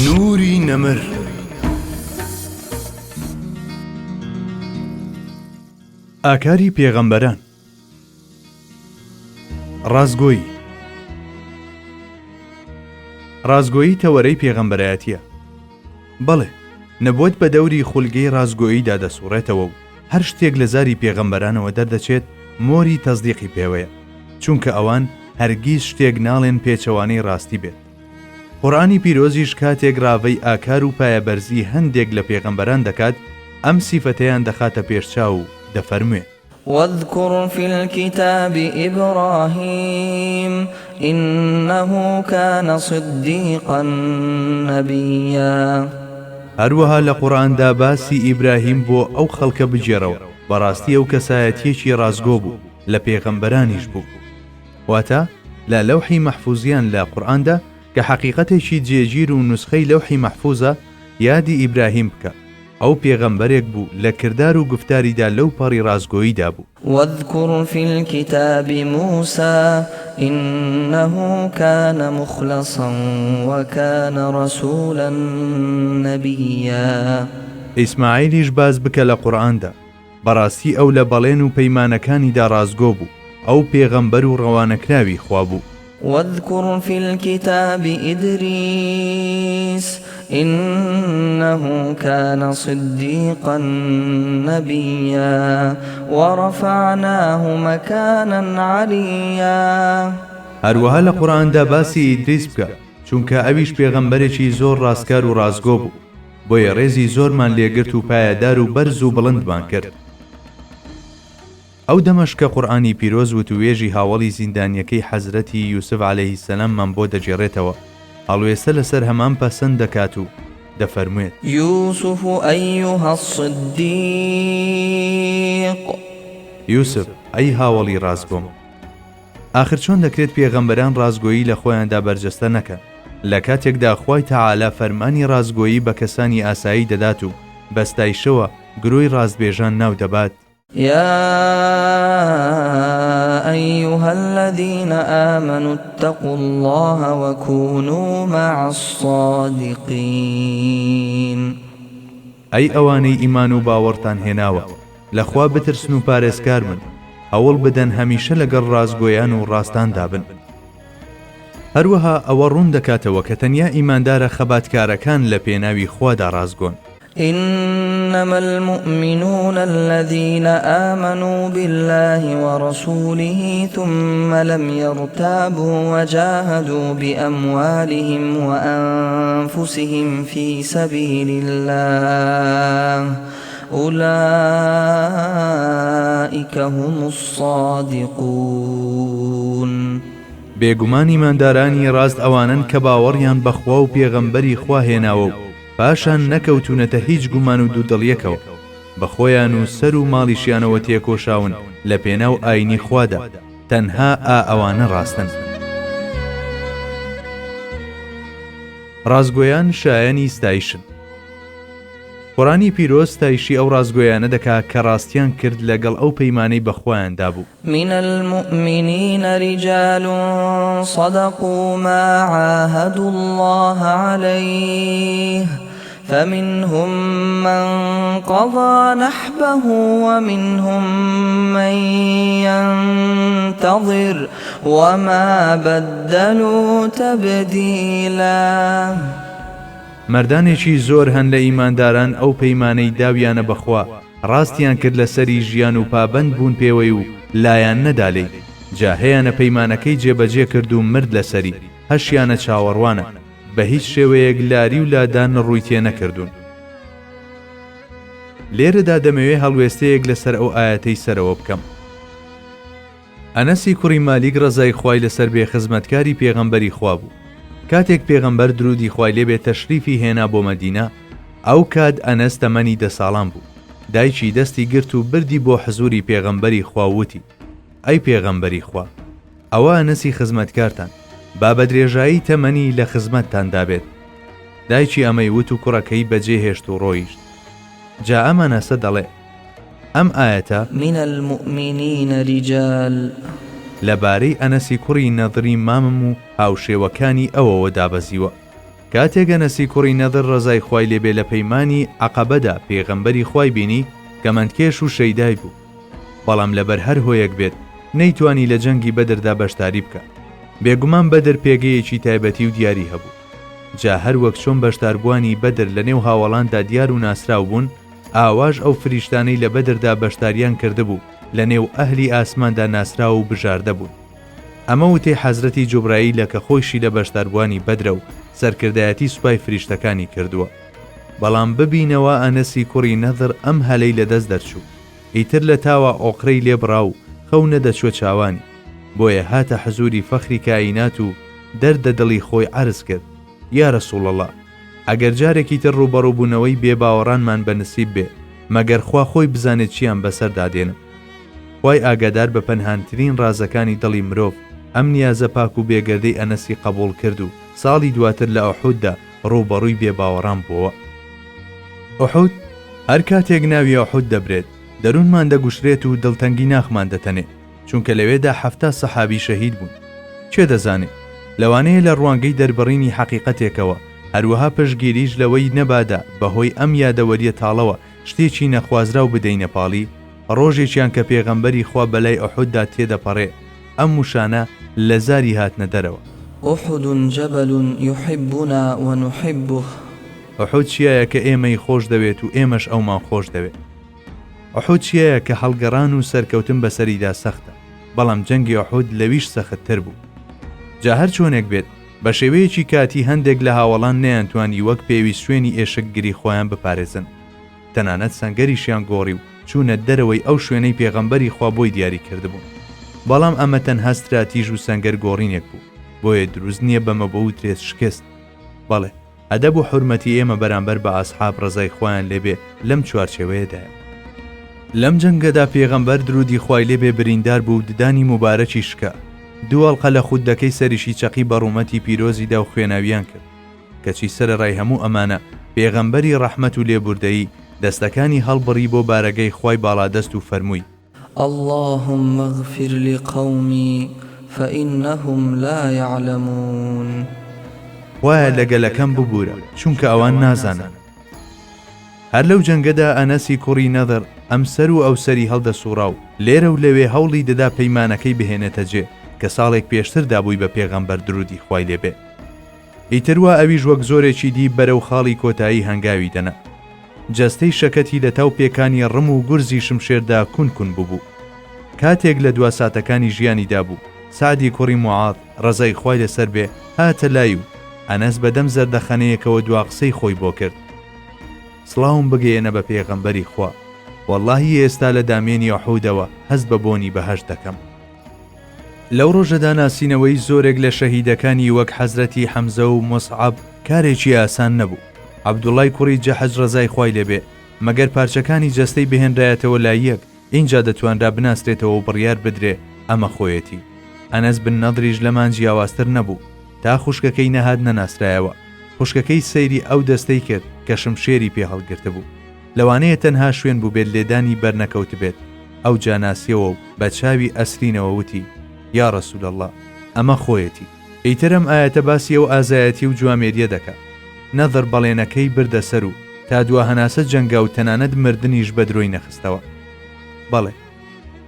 نوری نەمر. ئاکاری پێغەمبەران. ڕازگۆیی تەوەرەی پێغەمبەرایەتیە. بەڵێ، نەبووەت بە دەوری خولگەی ڕازگۆییدا دەسوڕێتەوە و هەر شتێک لە زاری پێغەمبەرانەوە دەردەچێت مۆری تەزدیقی پێوەیە، چونکە ئەوان هەرگیز شتێک ناڵێن پێچەوانەی ڕاستی بێت. قورئانی پیرۆزیش کاتێک ڕاوەی ئاکار و پایەبەرزی هەندێک لە پێغەمبەران دەکات، ئەم سیفەتەیان دەخاتە پێشچاو و دەفەرموێ: واذكر في الكتاب إبراهيم إنه كان صديقا نبيا. هەروەها لە قورئاندا باسی ئیبراهیم بۆ ئەو خەڵکە بجێڕەوە، بەڕاستی ئەو کەسایەتیەکی ڕازگۆ بوو، لە پێغەمبەرانیش بوو. واتە لە لەوحی مەحفوظیان لە قورئاندا کە حەقیقەتێکی جێگیر و نوسخەی لەوحی مەحفوظە، یادی ئیبراهیم بکە. ئەو پێغەمبەرێک بوو لە کردار و گفتاریدا لەو پەڕی ڕازگۆییدا بوو. واذكر في الكتاب موسى إنه كان مخلصا وكان رسولا نبيا. ئیسماعیلیش باز بکە لە قورئاندا، بەڕاستی ئەو لە بەڵێن و پەیمانەکانیدا ڕازگۆ بوو، ئەو پێغەمبەر و ڕەوانەکراوی خوا بوو. واذكر في الكتاب إدريس إنه كان صديقا نبيا ورفعناه مكانا عليا. هەروەها لە قورئاندا باسی ئیدریس بکە، چونکە ئەویش پێغەمبەرێکی زۆر ڕاستکار و ڕازگۆ بوو، بۆیە ڕێزی زۆرمان لێگرت و پایەدار و بەرز و بڵندمان کرد. ئەو دەمەش کە قورئانی پیرۆز وتوێژی هاوڵی زیندانیەکەی حەزرەتی یوسف عەلەیهی سەلاممان بۆ دەجێڕێتەوە، هەڵوێستە لەسەر هەمان پەسەند دەکات و دەفەرموێت: يوسف أيها الصديق. یوسف، ئەی هاوڵی ڕازگۆم. ئاخر چۆن دەکرێت پێغەمبەران ڕازگۆیی لە خۆیاندا بەرجەستە نەکەن، لە کاتێکدا خوای تەعالا فەرمانی ڕازگۆیی بە کەسانی ئاسایی دەدات و بەستایشەوە گرۆی ڕازبێژان ناو دەبات. يا أيها الذين آمنوا اتقوا الله وكونوا مع الصادقين. ئەی ئەوانەی ئیمان و باوەڕتان هێناوە، لەخوا بترسن و پارێزکار بن، هەوڵ بدەن هەمیشە لەگەڵ ڕازگۆیان و ڕاستاندا بن. هەروەها ئەوە ڕوون دەکاتەوە کە تەنیا ئیماندارە خەباتکارەکان لە پێناوی خوادا ڕازگۆن. إنما المؤمنون الذين آمنوا بالله ورسوله ثم لم يرتابوا وجاهدوا بأموالهم وأنفسهم في سبيل الله أولئك هم الصادقون. بێگومان ئیماندارانی ڕاست ئەوانن کە باوەڕیان بەخوا و پێغەمبەری خوا هێناوە و پاشان نەکەوتونەتە هیچ گومان و دوودڵیەکەوە، بە خۆیان و سەر و ماڵیشیانەوە تێکۆشاون لە پێناو ئاینی خوادا، تەنها ئەوانە ڕاستن. ڕازگۆیان شایەنی ستایشن. قورئانی پیرۆز ستایشی ئەو ڕازگۆیانە دەکات کە ڕاستیان کرد لەگەڵ ئەو پەیمانەی بەخوایاندا بوو. من المؤمنين رجال صدقوا ما عاهدوا الله عليه فمنهم من قضى نحبه ومنهم من ينتظر وما بدلوا تبديلا. مردانێکی زۆر هەن لە ئیمانداران ئەو پەیمانەی داویانە بەخوا ڕاستیان کرد لەسەری ژیان و پابەند بوون پێوەی و لایان نەدالێ، جا هەیەنە پەیمانەکەی جێبەجێ کرد و مرد لەسەری، هەشیانە چاوەڕوانە، بە هیچ شێوەیەک لاری و لادان ڕووی تێ نەکردوون. لێرەدا دەمەوێت هەڵوێستەیەک لەسەر ئەو ئاەتەی سەرەوە بکەم. ئەنەسی کوڕی مالیک ڕەزای خوای لەسەر بێ خزمەتکاری پێغەمبەری خوا بوو. کاتێک پێغەمبەر درودی خوای لێبێ تەشریفی هێنا بۆ مەدینە، ئەو کات ئەنەس تەمەنی 10 ساڵان بوو. دایکی دەستی گرت و بردی بۆ حزوری پێغەمبەری خوا وتی: ئەی پێغەمبەری خوا، ئەوە ئەنەسی خزمەتکارتان، با بە درێژایی تەمەنی لە خزمەتتاندا بێت. دایکی ئەمەی وت و کوڕەکەی بەجێ هێشت و ڕۆیشت. جا ئەم ئەنەسە دەڵێ: ئەم ئاەتە من المؤمنين رجال لەبارەی ئەنەسی کوڕی نەضری مامم و هاوشێوەکانی ئەوەوە دابەزیوە کاتێک ئەنەسی کوڕی نەضر ڕزای خوای لێبێ لە پەیمانی عەقەبەدا پێغەمبەری خوای بینی کە مەندکێش و شەیدای بوو، بەڵام لەبەر هەر هۆیەک بێت نەیتوانی لە جەنگی بەدردا بەشداری بکە. بێگومان بەدر پێگەیەکی تایبەتی و دیاری هەبوو. جا هەر وەک چۆن بەشداربووانی بەدر لە نێو هاوڵاندا دیار و ناسراو بوون، ئاواژ ئەو فریشتانەی لە بەدردا بەشداریان کردبوو لە نێو ئەهلی ئاسماندا ناسراو و بژاردە بوون. ئەمە وتەی حەزرەتی جوبراییلە کە خۆیشی لە بەشداربووانی بەدرە و سەرکردایەتی سوپای فریشتەکانی کردووە. بەڵام ببینەوە ئەنەسی کوڕی نەضر ئەم هەلەی لەدەست دەرچوو، ئیتر لە تاوە ئۆقرەی لێبڕا و خەو نەدەچوە چاوانی، بۆیە هاتە حەزوری فەخری کائینات و دەردە دڵی خۆی عەرز کرد: یا ڕەسوڵ ئەڵڵا، ئەگەر جارێکی تر ڕوبەڕووبوونەوەی بێباوەڕانمان بەنسیب بێ، مەگەر خوا خۆی بزانێت چیان بەسەردادێنم. خوای ئاگادار بە پەنهانترین ڕازەکانی دڵی مرۆڤ ئەم نیازە پاک و بێگەردەی ئەنەسی قبول کرد و ساڵی دواتر لە ئوحوددا ڕوبەڕووی بێباوەڕان بووە. ئوحود هەر کاتێک ناوی ئوحود دەبرێت دەروونمان دەگوشرێت و دڵتەنگی ناخمان دەتەنێ، چونکە لەوێدا 70 سەحابی شەهید بوون. چێ دەزانێت لەوانەیە لە ڕوانگەی دەربڕینی حەقیقەتێکەوە هەروەها پشگیریش لەوەی نەبادا بەهۆی ئەم یادەوەریە تاڵەوە شتێکی نەخوازراو بدەینە پاڵی، ڕۆژێکیان کە پێغەمبەری خوا بەلای ئوحوددا تێدەپەڕێ، ئەم موشانە لە زاری هاتنە دەرەوە. أحد جبل يحبنا ونحبه. ئوحود چیایە کە ئێمەی خۆش دەوێت و ئێمەش ئەومان خۆش دەوێت. ئوحود چیایە کە هەڵگەڕان و سەرکەوتن بەسەریدا سەختە، بەڵام جەنگی ئوحود لەویش سەختتر بوو. جا هەر چۆنێک بێت بە شێوەیەکی کاتی هەندێک لە هاوڵان نەیانتوانی وەک پێویست شوێنی ئێشکگیری خۆیان بپارێزن، تەنانەت سەنگەریشیان گۆڕی و چوونە دەرەوەی ئەو شوێنەی پێغەمبەری خوا بۆی دیاری کردبوون. بەڵام ئەمە تەنها ستراتیژ و سەنگەر گۆڕینێک بوو، بۆیە دروست نییە بەمە بە وترێت شکست. بەڵێ ئەدەب و حورمەتی ئێمە بەرامبەر بە ئاسحاب ڕزای خۆیان لێبێ لەم چوارچێوەیەدایە. لەم جەنگەدا پێغەمبەر درودی خوای لێبێ بریندار بوو، ددانی مبارەکی شکا، دووەڵقە لە خوددەکەی سەریشی چەقی بەڕوومەتی پیرۆزیدا و خوێناویان کرد، کەچی سەرەڕای هەموو ئەمانە پێغەمبەری ڕەحمەت و لێبوردەیی دەستەکانی هەڵبڕی بۆ بارەگەی خوای باڵادەست و فەرمووی: اللهم اغفر لقومي فإنهم لا يعلمون. وایە لەگەلەکەم ببوورە چونکە ئەوان نازانن. هەر لەو جەنگەدا ئەنەسی کوڕی نەضر ئەم سەر و ئەو سەری هەڵدەسوڕا و لێرە و لەوێ هەوڵی دەدا پەیمانەکەی بهێنێتە جێ کە ساڵێک پێشتر دابووی بە پێغەمبەر درودی خوای لێبێ. ئیتروا ئەویش وەک زۆرێکی دی بەرەو خاڵی کۆتایی هەنگاوی دەنا. جەستەی شەکەتی لە تاو پێکانی ڕم و گورزی شمشێردا کون بوو. کاتێک لە دوا ساتەکانی ژیانیدا بوو، سعدی کوڕی موعاذ ڕزای خوای لەسەر بێ هاتە لای و ئەنەس بەدەم زەردەخەنەیەکەوە دوا قسەی خۆی بۆ کرد: سڵاوم بگەێنە بە پێغەمبەری خوا، وەڵڵاهی ئێستا لە دامێنی ئوحودەوە هەست بە بۆنی بەهەشت دەکەم. لەو ڕۆژەدا ناسینەوەی زۆرێک لە شەهیدەکانی وەک حەزرەتی حەمزە و مصعب کارێکی ئاسان نەبوو. عەبدوڵای کوڕی جەحەج ڕزای خوای لێبێ مەگەر پارچەکانی جەستەی بهێنرایەتەوە لایەک، اینجا دەتوانرا بناسرێتەوە و بڕیار بدرێ ئەمە خۆیەتی. ئەنەس بن نەضریش لەمان جیاوازتر نەبوو، تا خوشکەکەی نەهات نەناسرایەوە. خوشکەکەی سەیری ئەو دەستەی کرد کە شمشێری پێ هەڵگرتە بوو، لەوانەیە تەنها شوێن بوو بێت لێدانی بەرنەکەوت بێت. ئەو جاناسیەوە و بە چاوی ئەسرینەوە وتی: یا ڕەسوول ئەڵڵا، ئەمە خۆیەتی. ئیترم ئاەتە باسی ئەو ئازایەتی و جوامێریە دەکات. نەضر بەڵێنەکەی بردە سەر و تا دوا هەناسە جەنگا و تەنانەت مردنیش بە درۆی نەخستەوە. بەڵێ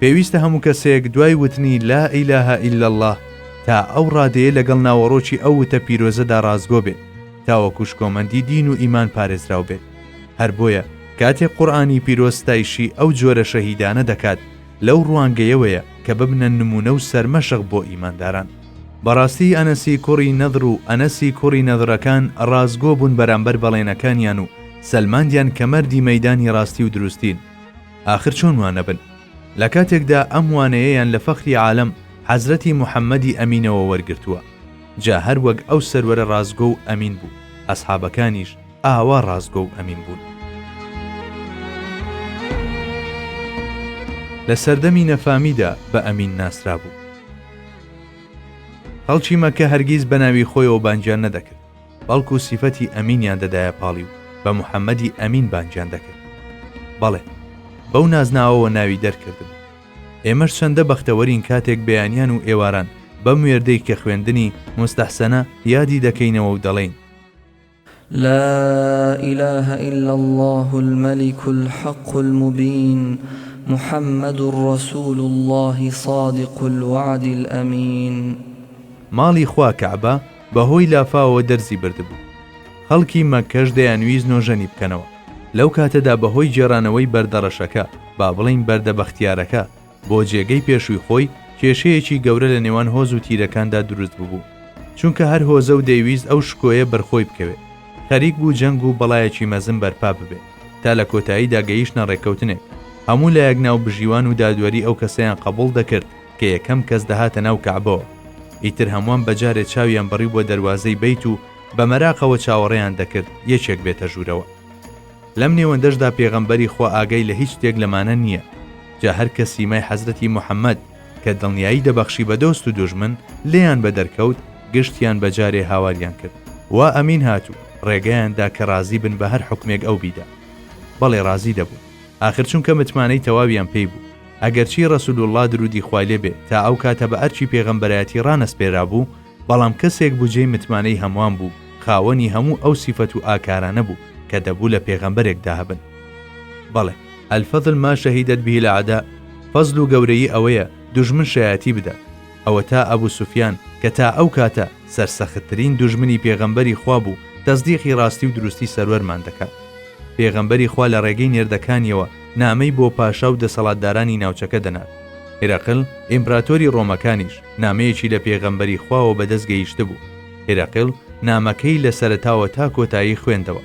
پێویستە هەموو کەسێک دوای وتنی لا ئیلاهە ئیلا الله تا ئەو ڕادەیە لەگەڵ ناوەڕۆکی ئەو وتە پیرۆزەدا ڕازگۆ بێت، تاوەکوش کۆمەندی دین و ئیمان پارێزراو بێت. هەر بۆیە کاتێک قورئانی پیرۆستایشی ئەو جۆرە شەهیدانە دەکات، لەو ڕوانگەیەوەیە کە ببنە نمونە و سەرمەشق بۆ ئیمانداران. بەڕاستی ئەنەسی کوڕی نەضر و ئەنەسی کوڕی نەضرەکان ڕازگۆ بوون بەرامبەر بەڵێنەکانیان و سەلماندیان کە مەردی مەیدانی ڕاستی و دروستین. ئاخر چۆن وانە بن؟ لە کاتێکدا ئەم وانەیەیان لە فەخری عالەم حەزرەتی موحەممەدی ئەمینەوە وەرگرتووە. جا هەر وەک ئەو سەروەرە ڕازگۆ و ئەمین بوو، ئەسحابەکانیش ئاوا ڕازگۆ و ئەمین بوون. لە سەردەمی نەفامیدا بە ئەمین ناسرا بوو. خەڵکی مەکە هەرگیز بە ناوی خۆیەوە بانگیان نەدەکرد، بەڵکو سیفەتی ئەمینیان دەدایە پاڵی و بە موحەممەدی ئەمین بانگیان دەکرد. بەڵێ بەو نازناوەوە ناوی دەرکردم. ئێمەش چەندە بەختەوەرین کاتێک بەیانیان و ئێواران بەم وێردەی کە خوێندنی مستەحسەنە یادی دەکەینەوە و دەڵێین: لا إله إلا الله الملك الحق المبين محمد رسول الله صادق الوعد الأمين. ماڵی خوا کەعبە بەهۆی لافاوەوە دەرزی بردبوو. خەڵکی مەککەش دەیانویست نۆژەنی بکەنەوە. لەو کاتەدا بەهۆی جێڕانەوەی بەردەڕەشەکە با بڵین بەردە بەختیارەکە بۆ جێگەی پێشووی خۆی کێشەیەکی گەورە لە نێوان هۆز و تیرەکاندا دروست بوو، چونکە هەر هۆزە و دەیویست ئەو شکۆیە بەرخۆی بکەوێت. خەریک بوو جەنگ و بەڵایەکی مەزن بەرپا ببێت تا لە کۆتاییدا گەیشتنە ڕێککەوتنێک. هەموو لایەک ناو بژیوان و دادوەری ئەو کەسەیان قبول دەکرد کە یەکەم کەس دەهاتە ناو کەعبەوە. ئیتر هەمووان بەجارێ چاویان بەڕی بۆ دەروازەی بیت و بە مەراقەوە چاوەڕێیان دەکرد یەکێک بێتە ژوورەوە. لەم نێوەندەشدا پێغەمبەری خوا ئاگەی لە هیچ شتێک لەمانە نییە. جا هەر کە سیمای حەزرەتی موحەممەد کە دڵنیایی دەبەخشی بە دۆست و دوژمن لێیان بە دەرکەوت گشتیان بەجارێ هاواریان کرد. وا ئەمین هاتوو ڕێگەیاندا کە ڕازی بن بە هەر حکمێک ئەو بیدا. بەڵێ ڕازی دەبوو. آخر چونکە متمانەی تەواویان پێی بوو. ئەگەرچی ڕەسوول الله درودی خوای لێ بێ تا ئەو کاتە بە ئەرچی پێغەمبەرایەتی ڕانەسپێرا بوو، بەڵام کەسێک بوو جێی متمانەی هەمووان بوو، خاوەنی هەموو ئەو سیفەت و ئاکارانە بوو کە دەبوو لە پێغەمبەرێکدا هەبن. بەڵێ الفەضل ما شەهیدەت به الأعداء، فەزل و گەورەیی ئەوەیە دوژمن شایەتی بدات. ئەوە تا ئەبوو سوفیان کە تا ئەو کاتە سەرسەختترین دوژمنی پێغەمبەری خوا بوو تەزدیقی ڕاستی و دروستی سەروەرمان دەکات. پێغەمبەری خوا لە ڕێگەی نێردەکانیەوە نامەی بۆ پاشا و دەسەڵاتدارانی ناوچەکە دەنات. هێرەقل ئیمپراتۆری ڕۆمەکانیش نامەیەکی لە پێغەمبەری خواوە بەدەست گەیشت بوو. هێرەقل نامەکەی لە سەرەتاوە تا کۆتایی خوێندەوە.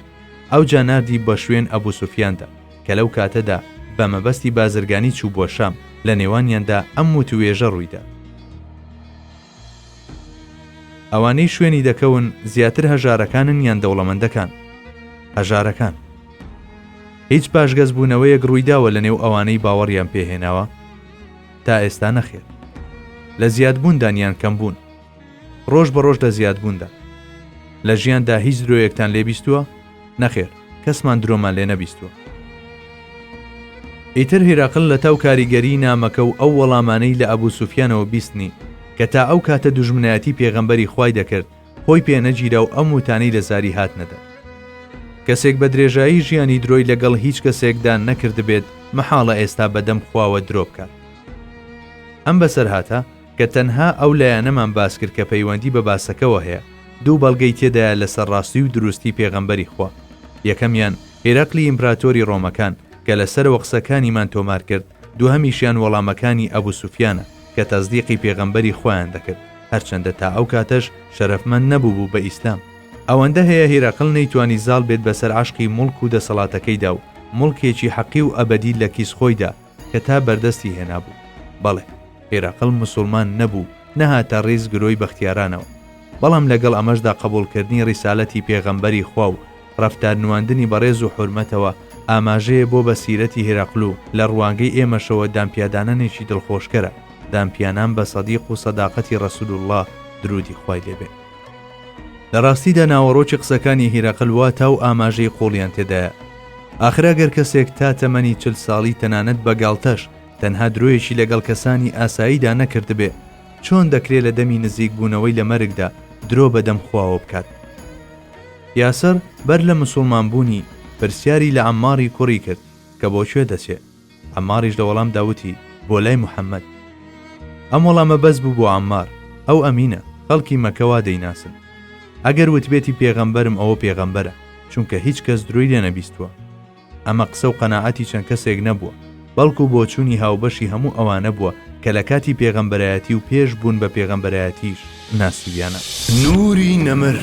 ئەو جاناردی بە شوێن ئەبوو سوفیاندا کە لەو کاتەدا بە مەبەستی بازرگانی چوو بۆ شام، لە نێوانیاندا ئەم وتوێژە ڕوویدا. ئەوانەی شوێنی دەکەون زیاتر هەژارەکانن یان دەوڵەمەندەکان؟ هەژارەکان. هیچ پاشگەز بوونەوەیەک ڕوویداوە لە نێو ئەوانەی باوەڕیان پێهێناوە؟ تا ئێستا نەخێر. لە زیادبووندانیان کەم بوون. ڕۆژ بە ڕۆژ لە زیادبووندا. لە ژیاندا هیچ درۆیەکتان لێ بیستووە؟ نەخێر، کەسمان درۆمان لێ نەبیستووە. ئیتر هێراقل لە تاو کاریگەری نامەکە و ئەو وەڵامانەی لە ئەبوو سوفیانەوە بیستنی کە تا ئەو کاتە دوژمنایەتی پێغەمبەری خوای دەکرد خۆی پێنەگیرا و ئەم وتانەی لە زاری هات نەدا. کەسێک بە درێژایی ژیانی درۆی لەگەڵ هیچ کەسێکدا نەکرد بێت مەحاڵە ئێستا بەدەم خواوە درۆ بکات. ئەم بەسەر هاتە کە تەنها ئەو لایەنەمان باس کرد کە پەیوەندی بە باسەکەەوە هەیە. دوو بەڵگەی تێدایە لەسەر ڕاستی و دروستی پێغەمبەری خوا. یەکەمیان هێرەقلی ئیمپراتۆری ڕۆمەکان کە لەسەرەوە قسەکانیمان تۆمار کرد، دووهەمیشیان وەڵامەکانی ئەبوو سوفیانە کە تەزدیقی پێغەمبەری خۆیان دەکرد، هەرچەندە تا ئەو کاتەش شەرەفمەند نەبوو بە ئیسلام. ئەوەندە هەیە هێرەقل نەیتوانی زاڵ بێت بەسەر عاشقی مڵک و دەسەڵاتەکەیدا و مڵکێکی حەقی و ئەبەدی لە کیس خۆیدا کە تا بەردەستی هێنابوو. بەڵێ هێرەقل موسڵمان نەبوو، نەهاتە ڕێز گرۆی بەختیارانەوە، بەڵام لەگەڵ ئەمەشدا قبولکردنی ڕیسالەتی پێغەمبەری خوا و ڕەفتار نواندنی بەڕێز و حورمەتەوە ئاماژەیە بۆ بەسیرەتی هێرەقل و لە ڕوانگەی ئێمەشەوە دامپیادانانێکی دڵخۆشکەرە، دامپیانان بە سەدیق و سەداقەتی ڕەسوول الله درودی خوای لێبێ. لە ڕاستیدا ناوەڕۆکی قسەکانی هێرەقل وا تا و ئاماژەی قۆڵیان تێدایە. ئاخرا گەر کەسێک تا تەمەنی 40 ساڵی تەنانەت بەگاڵتەش تەنها درۆیەکی لەگەڵ کەسانی ئاساییدا نەکرد بێ، چۆن دەکرێت لە دەمی نزیک بوونەوەی لە مەرگدا درۆ بەدەم خواوە بکات؟ یاسەر بەر لە مسلمان بوونی پرسیاری لە عەماری کوڕی کرد کە بۆ کوێ دەچێت. عەماریش لە وەڵام داوتی بۆ لای موحەممەد. ئەم وەڵامە بەس بوو بۆ عەمار. ئەو ئەمینە، خەڵکی مەکەوا دەیناسن. ئەگەر وتبێتی پێغەمبەرم ئەوە پێغەمبەرە، چونکە هیچ کەس دروی لێ نەبیستووە. ئەمە قسە و قەناعەتی چەند کەسێک نەبووە، بەڵکو بۆچوونی هاوبەشی هەموو ئەوانە بووە کە لە کاتی پێغەمبەرایەتی و پێش بوون بە پێغەمبەرایەتیش ناسیویانە. نوری نەمر